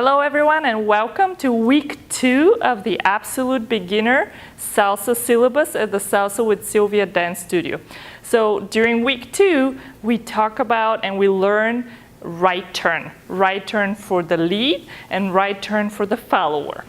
Hello everyone and welcome to week 2 of the Absolute Beginner Salsa syllabus at the Salsa with Sylvia Dance Studio. So during week 2 we talk about and we learn right turn for the lead and right turn for the follower.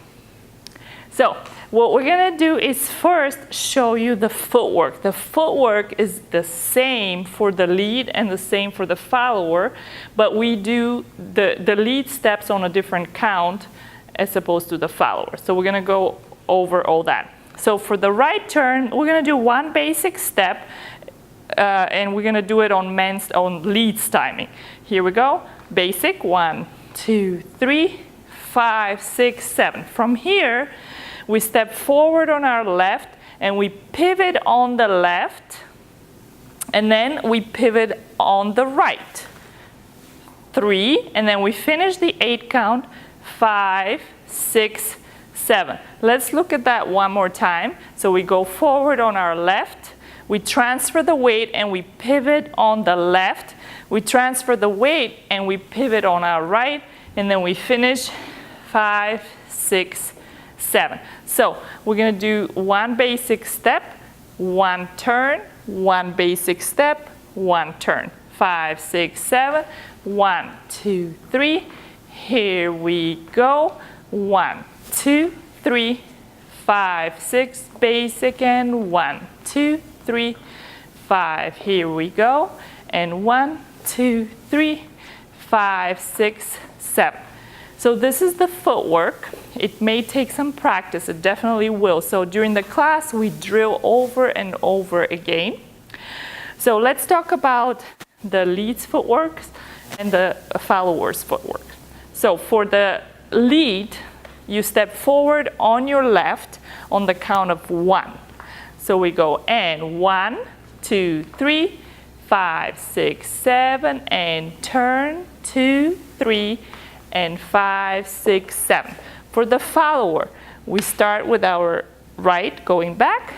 So what we're going to do is first show you the footwork. The footwork is the same for the lead and the same for the follower, but we do the lead steps on a different count as opposed to the follower. So we're going to go over all that. So for the right turn, we're going to do one basic step, and we're going to do it on leads timing. Here we go. Basic 1, 2, 3, 5, 6, 7. From here, we step forward on our left and we pivot on the left, and then we pivot on the right. 3, and then we finish the 8 count. 5, 6, 7. Let's look at that one more time. So we go forward on our left, we transfer the weight and we pivot on the left. We transfer the weight and we pivot on our right, and then we finish 5, 6, 7. So we're going to do one basic step, one turn, one basic step, one turn. 5, 6, 7. 1, 2, 3. Here we go. 1, 2, 3, 5, 6. Basic and 1, 2, 3, 5. Here we go. And 1, 2, 3, 5, 6, 7. So this is the footwork. It may take some practice, it definitely will. So during the class, we drill over and over again. So let's talk about the lead's footwork and the follower's footwork. So for the lead, you step forward on your left on the count of 1. So we go and 1, 2, 3, 5, 6, 7, and turn 2, 3, and 5, 6, 7. For the follower, we start with our right, going back.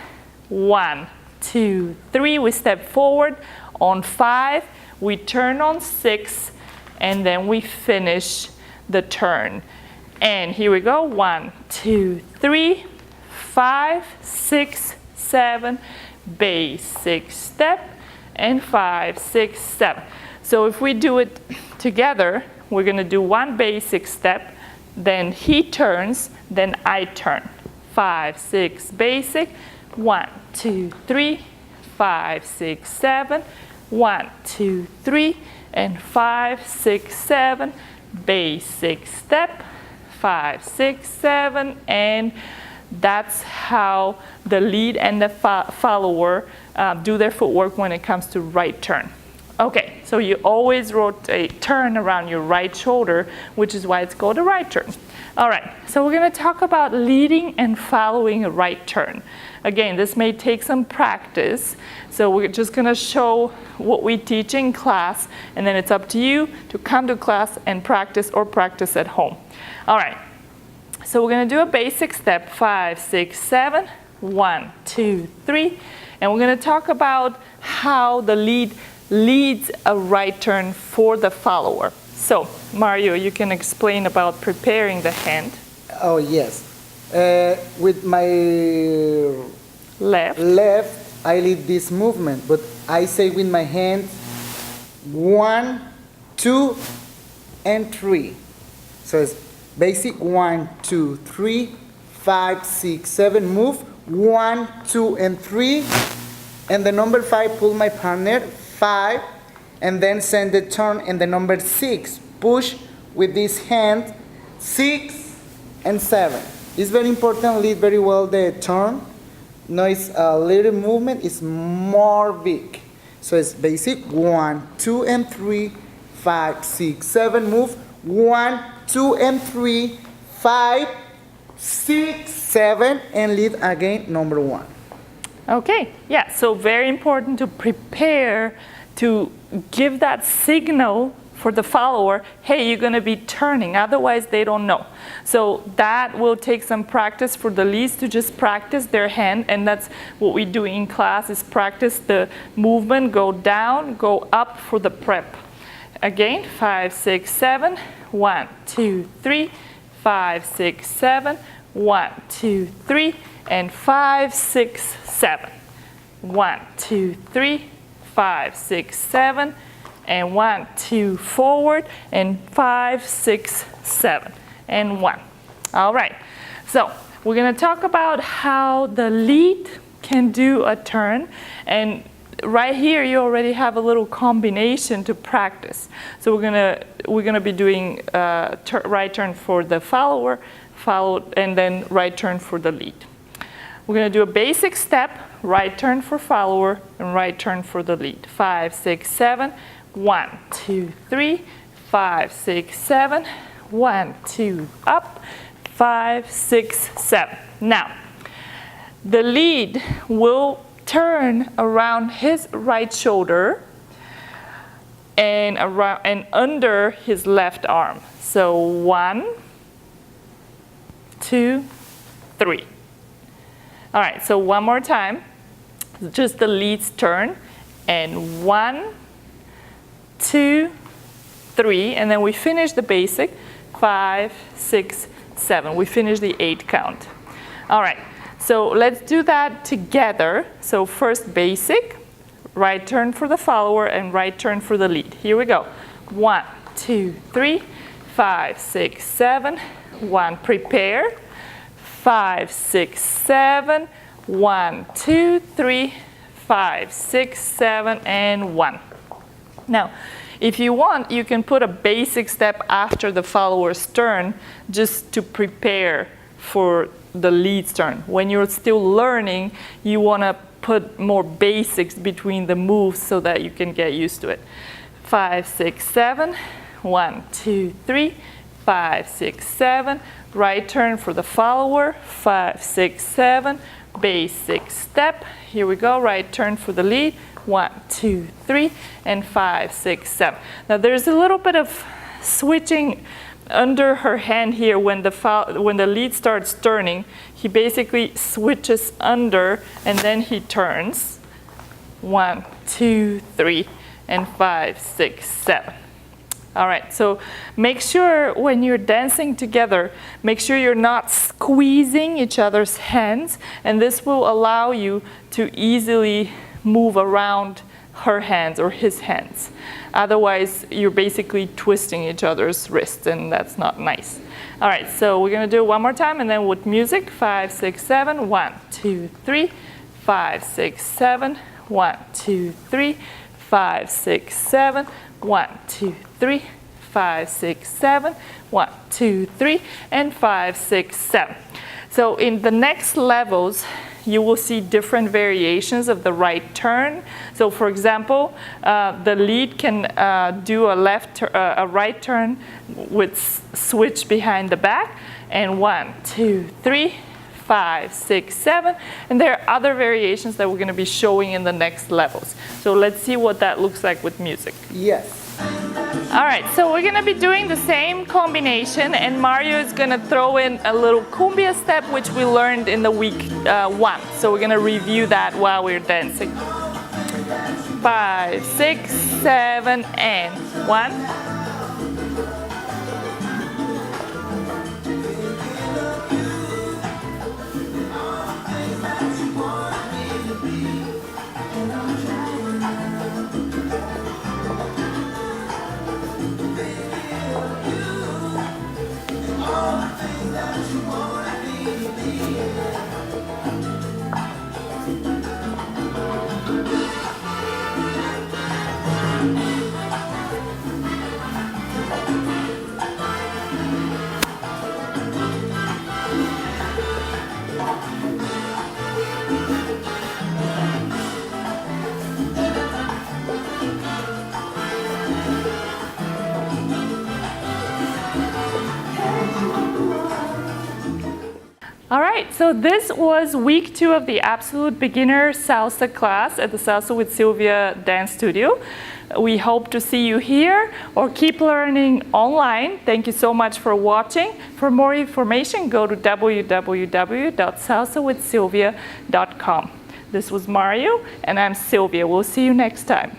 1, 2, 3, we step forward. On 5, we turn on 6, and then we finish the turn. And here we go. 1, 2, 3, 5, 6, 7, basic step, and 5, 6, 7. So if we do it together, we're going to do one basic step, then he turns, then I turn. 5, 6, basic. 1, 2, 3, 5, 6, 7. 1, 2, 3, and 5, 6, 7. Basic step. 5, 6, 7, and that's how the lead and the follower do their footwork when it comes to right turn. Okay, so you always rotate, turn around your right shoulder, which is why it's called a right turn. All right, so we're going to talk about leading and following a right turn. Again, this may take some practice, so we're just going to show what we teach in class, and then it's up to you to come to class and practice or practice at home. All right, so we're going to do a basic step, 5, 6, 7, 1, 2, 3, and we're going to talk about how the lead leads a right turn for the follower. So, Mario, you can explain about preparing the hand. Oh, yes. With my left, I lead this movement, but I say with my hand 1, 2, and 3. So it's basic 1, 2, 3, 5, 6, 7. Move 1, 2, and 3. And the number 5, pull my partner. 5, and then send the turn, and the number 6, push with this hand. 6 and 7. It's very important, lead very well the turn. No, it's a little movement, it's more big. So it's basic 1, 2, and 3, 5, 6, 7. Move 1, 2, and 3, 5, 6, 7, and lead again number 1. Okay, yeah, so very important to prepare to give that signal for the follower, hey, you're going to be turning, otherwise they don't know. So that will take some practice for the leads to just practice their hand, and that's what we do in class is practice the movement, go down, go up for the prep. Again, 5, 6, 7, 1, 2, 3, 5, 6, 7, 1, 2, 3, and 5, 6, 7. 1, 2, 3, 5, 6, 7, and 1, 2, forward, and 5, 6, 7, and 1. All right, so we're going to talk about how the lead can do a turn, and right here you already have a little combination to practice. So we're gonna be doing right turn for the follower, followed, and then right turn for the lead. We're gonna do a basic step, right turn for follower, and right turn for the lead. 5, 6, 7, 1, 2, 3, 5, 6, 7, 1, 2, up, 5, 6, 7. Now, the lead will turn around his right shoulder and around and under his left arm. So 1, 2, 3. All right, so one more time. Just the lead's turn, and 1, 2, 3, and then we finish the basic 5, 6, 7. We finish the 8 count. All right. So let's do that together. So first basic, right turn for the follower and right turn for the lead. Here we go. 1, 2, 3, 5, 6, 7. 1, prepare. 5, 6, 7. 1, 2, 3, 5, 6, 7, and 1. Now, if you want, you can put a basic step after the follower's turn just to prepare for the lead's turn. When you're still learning, you want to put more basics between the moves so that you can get used to it. 5, 6, 7. 1, 2, 3, 5, 6, 7. Right turn for the follower. 5, 6, 7. Basic step. Here we go. Right turn for the lead. 1, 2, 3, and 5, 6, 7. Now there's a little bit of switching under her hand here. When the lead starts turning, he basically switches under and then he turns. 1, 2, 3, and 5, 6, 7. All right, so make sure when you're dancing together, make sure you're not squeezing each other's hands, and this will allow you to easily move around her hands or his hands. Otherwise, you're basically twisting each other's wrists, and that's not nice. All right, so we're gonna do it one more time, and then with music, 5, 6, 7, 1, 2, 3, 5, 6, 7, 1, 2, 3, 5, 6, 7, 1, 2, 3, 5, 6, 7, 1, 2, 3, and 5, 6, 7. So in the next levels, you will see different variations of the right turn. So for example, the lead can do a right turn with switch behind the back, and 1, 2, 3, 5, 6, 7. And there are other variations that we're going to be showing in the next levels. So let's see what that looks like with music. Yes. All right, so we're gonna be doing the same combination, and Mario is gonna throw in a little cumbia step, which we learned in the week 1. So we're gonna review that while we're dancing. 5, 6, 7, and 1. All right, so this was week 2 of the Absolute Beginner Salsa class at the Salsa with Sylvia Dance Studio. We hope to see you here or keep learning online. Thank you so much for watching. For more information, go to www.salsawithsylvia.com. This was Mario, and I'm Sylvia. We'll see you next time.